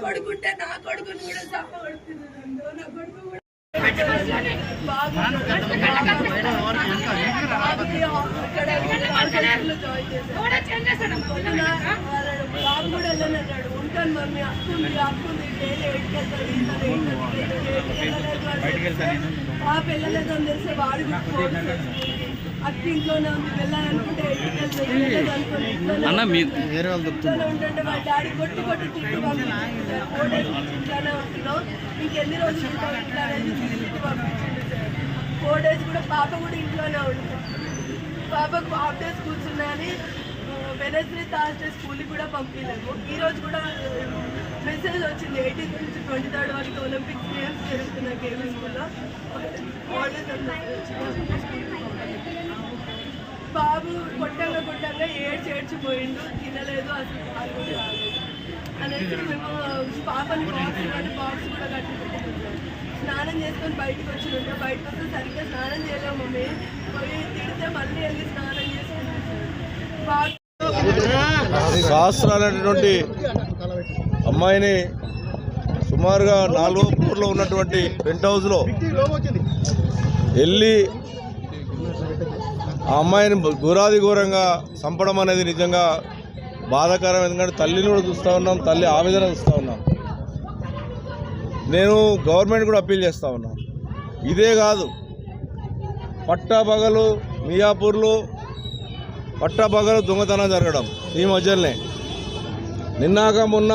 కొడుకుంటే నా కొడుకుని కూడా చంపబడుతున్నాడు. నా కొడుకు కూడా బాబు కూడా వెళ్ళనన్నాడు. ఉంటాను మమ్మీ, అక్కుంది డైలీ ఆ పిల్లలేదని తెలిస్తే వాడు అక్క ఇంట్లోనే ఉంది. వెళ్ళాలనుకుంటే ఉంటుంటే వాళ్ళ డాడీ కొట్టి తిట్టి పంపించింది. 4 days ఇంట్లోనే ఉంటున్నావు, ఇంకెన్ని రోజులు ఉంటావు ఇంట్లో అనేది తిట్టి పంపించింది సార్. 4 days కూడా పాప కూడా ఇంట్లోనే ఉంటుంది. పాపకు హాఫ్ డే స్కూల్స్ ఉన్నాయని వెనస్డే థర్స్డే స్కూల్కి కూడా పంపించలేము. ఈరోజు కూడా మెసేజ్ వచ్చింది 18th నుంచి 23rd వరకు ఒలింపిక్స్ గేమ్స్ జరుగుతున్నాయి కేవీ స్కూల్లో. బాబు కొట్టంగా ఏడ్చిపోయిండు, తినలేదు, అసలు రాలేదు అనేసి మేము పాపని బాక్స్ కూడా కట్టి పెట్టినాం. స్నానం చేసుకొని బయటకు వచ్చిండే, బయటకు వస్తే సరిగ్గా స్నానం చేయలేము మమ్మీ. పోయి తిడితే మళ్ళీ వెళ్ళి స్నానం చేసుకున్నాం. సహస్రాలైనటువంటి అమ్మాయిని సుమారుగా 4వ ఫ్లోర్లో ఉన్నటువంటి పెంట్ హౌస్లో వెళ్ళి ఆ అమ్మాయిని ఘోరంగా చంపడం అనేది నిజంగా బాధాకరం. ఎందుకంటే తల్లిని కూడా చూస్తూ ఉన్నాం, తల్లి ఆవేదన చూస్తూ ఉన్నాం. నేను గవర్నమెంట్ కూడా అప్పీల్ చేస్తూ ఉన్నాను. ఇదే కాదు, పట్టాపగలు మియాపూర్లో పట్టాపగలు దొంగతనం జరగడం ఈ మధ్యలోనే. నిన్నాక మొన్న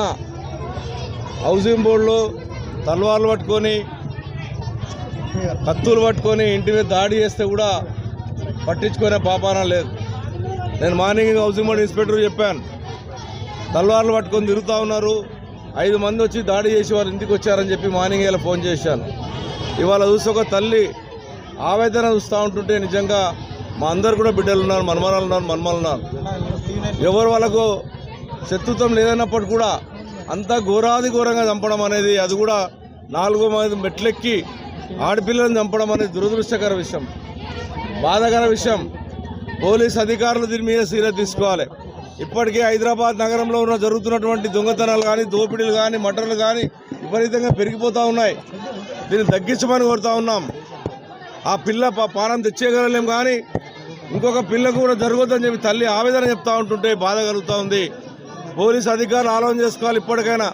హౌసింగ్ బోర్డులో తల్వార్లు పట్టుకొని కత్తులు పట్టుకొని ఇంటి మీద దాడి చేస్తే కూడా పట్టించుకునే పాపాన లేదు. నేను మార్నింగ్ హౌసింగ్ బోర్డు ఇన్స్పెక్టర్ చెప్పాను, తల్వార్లు పట్టుకొని తిరుగుతూ ఉన్నారు, 5 మంది వచ్చి దాడి చేసి వారు ఇంటికి వచ్చారని చెప్పి మార్నింగ్ ఇలా ఫోన్ చేశాను. ఇవాళ చూసి ఒక తల్లి ఆవేదన చూస్తూ ఉంటుంటే నిజంగా మా అందరు కూడా బిడ్డలు ఉన్నారు, మనమరాలు ఉన్నారు. ఎవరు వాళ్ళకు శత్రుత్వం లేదన్నప్పుడు కూడా అంతా ఘోరంగా చంపడం అనేది, అది కూడా 4 మెట్లెక్కి ఆడపిల్లలను చంపడం అనేది దురదృష్టకర విషయం, బాధాకర విషయం. పోలీస్ అధికారులు దీని మీద సీరియస్ తీసుకోవాలి. ఇప్పటికే హైదరాబాద్ నగరంలో ఉన్న జరుగుతున్నటువంటి దొంగతనాలు కానీ, దోపిడీలు కానీ, మర్డర్లు కానీ విపరీతంగా పెరిగిపోతూ ఉన్నాయి. దీన్ని తగ్గించమని కోరుతూ ఉన్నాం. ఆ పిల్ల పానం తెచ్చేయగలలేం, కానీ ఇంకొక పిల్లకు కూడా జరగొద్దని చెప్పి తల్లి ఆవేదన చెప్తూ ఉంటుంటే బాధ కలుగుతూ ఉంది. పోలీస్ అధికారులు ఆలోచన చేసుకోవాలి. ఇప్పటికైనా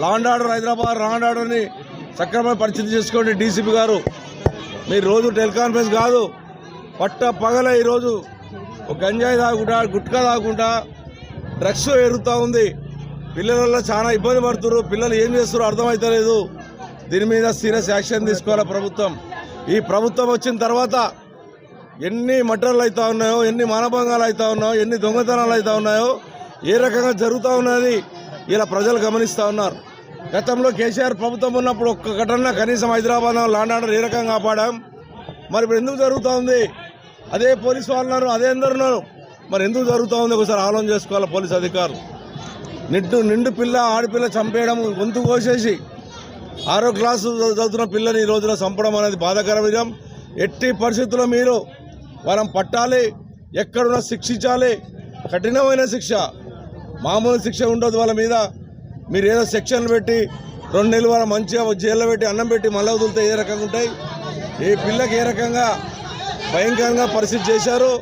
law and order, Hyderabad law and ఆర్డర్ని సక్రమంగా పరిస్థితి చేసుకోండి. డీసీపీ గారు, మీరు రోజు టెలికాన్ఫరెన్స్ కాదు, పగల ఈరోజు ఒక గంజాయి తాగుకుంటా, గుట్కా తాగుకుంటా డ్రగ్స్ ఎరుగుతూ ఉంది. పిల్లల చాలా ఇబ్బంది పడుతున్నారు. పిల్లలు ఏం చేస్తారో అర్థమవుతలేదు. దీని మీద సీరియస్ యాక్షన్ తీసుకోవాలి ప్రభుత్వం. ఈ ప్రభుత్వం వచ్చిన తర్వాత ఎన్ని మర్డర్లు అవుతూ ఉన్నాయో, ఎన్ని మానభంగాలు అవుతూ ఉన్నాయో, ఎన్ని దొంగతనాలు అవుతూ ఉన్నాయో, ఏ రకంగా జరుగుతూ ఉన్నది ఇలా ప్రజలు గమనిస్తూ ఉన్నారు. గతంలో కేసీఆర్ ప్రభుత్వం ఉన్నప్పుడు ఒక్క ఘటన కనీసం హైదరాబాద్ లా అండ్ ఆర్డర్ ఏ రకంగా కాపాడాం. మరి ఇప్పుడు ఎందుకు జరుగుతూ ఉంది? అదే పోలీసు వాళ్ళు ఉన్నారు, అదే అందరున్నారు, మరి ఎందుకు జరుగుతూ ఉంది? ఒకసారి ఆలోచన చేసుకోవాలి పోలీసు అధికారులు. నిండు పిల్ల, ఆడపిల్ల చంపేయడం, గొంతు కోసేసి 6వ క్లాసు చదువుతున్న పిల్లని ఈ రోజున చంపడం అనేది బాధాకర విషయం. ఎట్టి పరిస్థితుల్లో మీరు వాళ్ళని పట్టాలి, ఎక్కడున్నా శిక్షించాలి, కఠినమైన శిక్ష, మామూలు శిక్ష ఉండదు వాళ్ళ మీద. మీరు ఏదో సెక్షన్లు పెట్టి 2 నెలలు వాళ్ళ మంచిగా జైల్లో పెట్టి అన్నం పెట్టి మళ్ళీ వదిలితే ఏ రకంగా ఉంటాయి? ఈ పిల్లకి ఏ రకంగా భయంకరంగా పరిస్థితి చేశారు,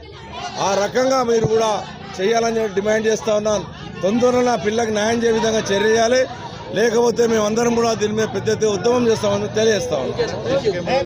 ఆ రకంగా మీరు కూడా చేయాలని డిమాండ్ చేస్తూ ఉన్నాను. తొందరలో ఆ పిల్లకి న్యాయం చేయ విధంగా చర్య చేయాలి. లేకపోతే మేమందరం కూడా దీని మీద పెద్ద ఉద్యమం చేస్తామని తెలియజేస్తాం.